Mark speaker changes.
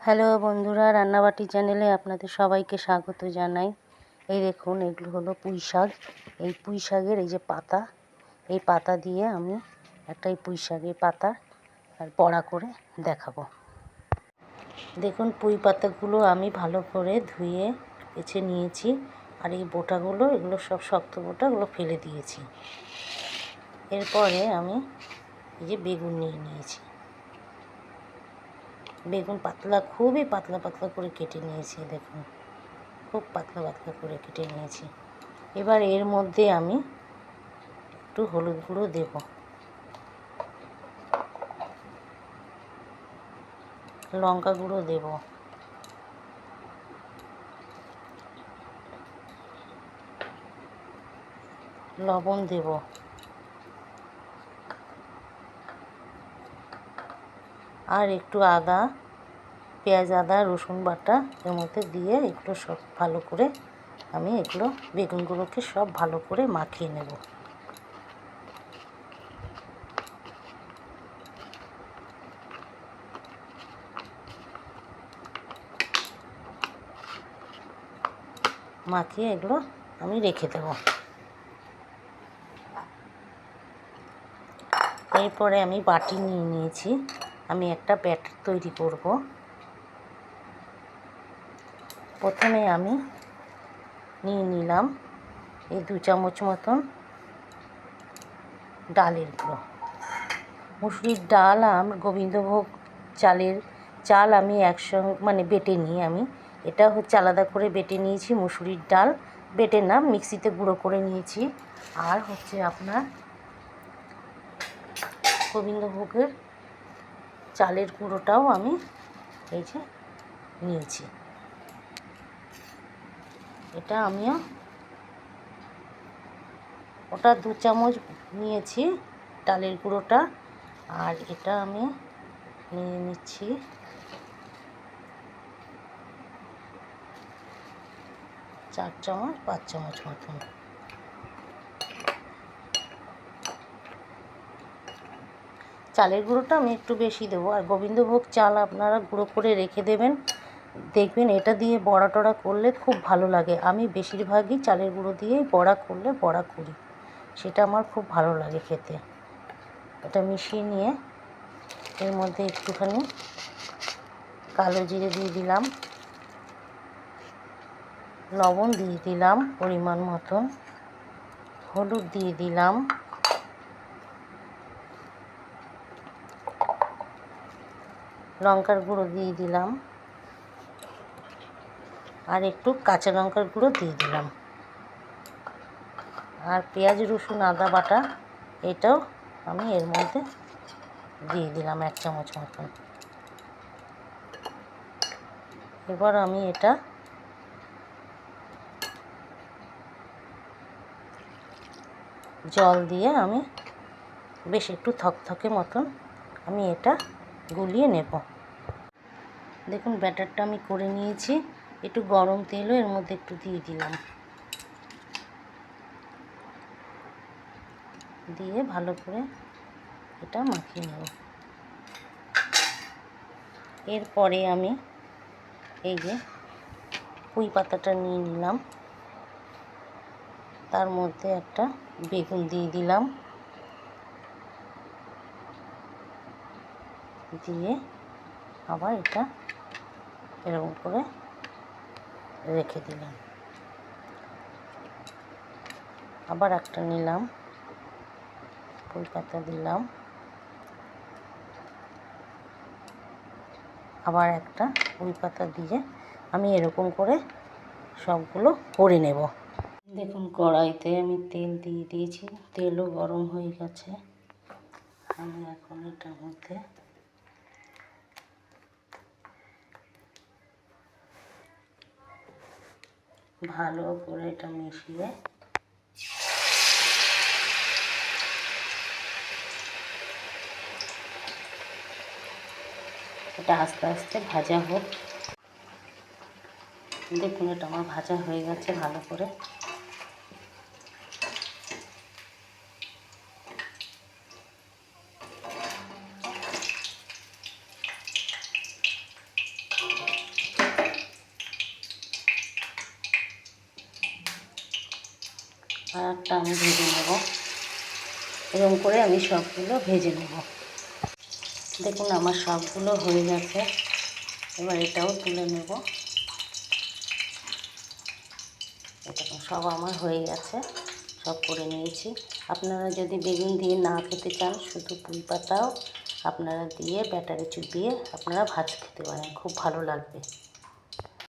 Speaker 1: Hello বন্ধুরা, রান্নাবাটি চ্যানেলে আপনাদের সবাইকে স্বাগত জানাই। এই দেখুন, এগুলো হলো পুঁই শাক। এই পুঁই শাকের এই যে পাতা, এই পাতা দিয়ে আমি এই পুঁই শাকের পাতা আর বড়া করে দেখাবো। দেখুন, পুঁই পাতাগুলো আমি ভালো করে ধুয়ে বেছে নিয়েছি, আর এই বোটাগুলো, এগুলো সব শক্ত বোটাগুলো ফেলে দিয়েছি। এরপরে আমি এই যে বেগুন নিয়েছি। বেগুন পাতলা, খুবই পাতলা পাতলা করে কেটে নিয়েছি। দেখুন, খুব পাতলা পাতলা করে কেটে নিয়েছি। এবার এর মধ্যে আমি একটু হলুদ গুঁড়ো দেব, লঙ্কা গুঁড়ো দেব, লবণ দেব, আর একটু আদা, পেঁয়াজ, আদা, রসুন বাটা এর মধ্যে দিয়ে একটু সব ভালো করে আমি এগুলো বেগুনগুলোকে সব ভালো করে মাখিয়ে নেব। মাখিয়ে এগুলো আমি রেখে দেব। এরপরে আমি বাটি নিয়েছি। আমি একটা ব্যাটার তৈরি করব। প্রথমে আমি নিলাম এই 2 চামচ মতন ডালের গুঁড়ো। মুসুরির ডাল আর গোবিন্দভোগ চাল আমি একসঙ্গে বেটে নিই। আমি এটা হচ্ছে আলাদা করে বেটে নিয়েছি। মুসুরির ডাল বেটে না, মিক্সিতে গুঁড়ো করে নিয়েছি। আর হচ্ছে আপনার গোবিন্দভোগের চালের গুঁড়োটাও আমি এই যে নিয়েছি। এটা আমিও ওটা 2 চামচ নিয়েছি ডালের গুঁড়োটা, আর এটা আমি নিয়ে নিচ্ছি 4 চামচ 5 চামচ মতন। চালের গুঁড়োটা আমি একটু বেশি দেবো, আর গোবিন্দভোগ চাল আপনারা গুঁড়ো করে রেখে দেবেন। দেখবেন এটা দিয়ে বড়া টড়া করলে খুব ভালো লাগে। আমি বেশিরভাগই চালের গুঁড়ো দিয়েই বড়া করলে বড়া করি, সেটা আমার খুব ভালো লাগে খেতে। এটা মিশিয়ে নিয়ে এর মধ্যে একটুখানি কালো জিরে দিয়ে দিলাম, লবণ দিয়ে দিলাম পরিমাণ মতন, হলুদ দিয়ে দিলাম, লঙ্কার গুঁড়ো দিয়ে দিলাম, আর একটু কাঁচা লঙ্কার গুঁড়ো দিয়ে দিলাম, আর পেঁয়াজ, রসুন, আদা বাটা এটাও আমি এর মধ্যে দিয়ে দিলাম 1 চামচ মতন। এবার আমি এটা জল দিয়ে আমি বেশ একটু থকথকে মতন আমি এটা গুলিয়ে নেব। দেখুন, ব্যাটারটা আমি করে নিয়েছি। একটু গরম তেলও এর মধ্যে একটু দিয়ে দিলাম, দিয়ে ভালো করে এটা মাখিয়ে নেব। এরপরে আমি এই যে পুঁই পাতাটা নিয়ে নিলাম, তার মধ্যে একটা বেগুন দিয়ে দিলাম, দিয়ে আবার এটা এরকম করে রেখে দিলাম। আবার একটা নিলাম, পুঁই পাতা দিলাম, আবার একটা পুঁই পাতা দিয়ে আমি এরকম করে সবগুলো করে নেব। দেখুন, কড়াইতে আমি তেল দিয়ে দিয়েছি, তেলও গরম হয়ে গেছে। আমি এখন এটার মধ্যে ভালো করে এটা মিশিয়ে এটা আস্তে আস্তে ভাজা হোক। দেখুন, এটা আমার ভাজা হয়ে গেছে ভালো করে। আর একটা আমি ভেজে নেব। এরকম করে আমি সবগুলো ভেজে নেব। দেখুন আমার সবগুলো হয়ে গেছে। এবার এটাও তুলে নেব। এটা সব আমার হয়ে গেছে, সব করে নিয়েছি। আপনারা যদি বেগুন দিয়ে না খেতে চান, শুধু পুঁই পাতাও আপনারা দিয়ে ব্যাটারে চুবিয়ে আপনারা ভাজ খেতে পারেন, খুব ভালো লাগবে।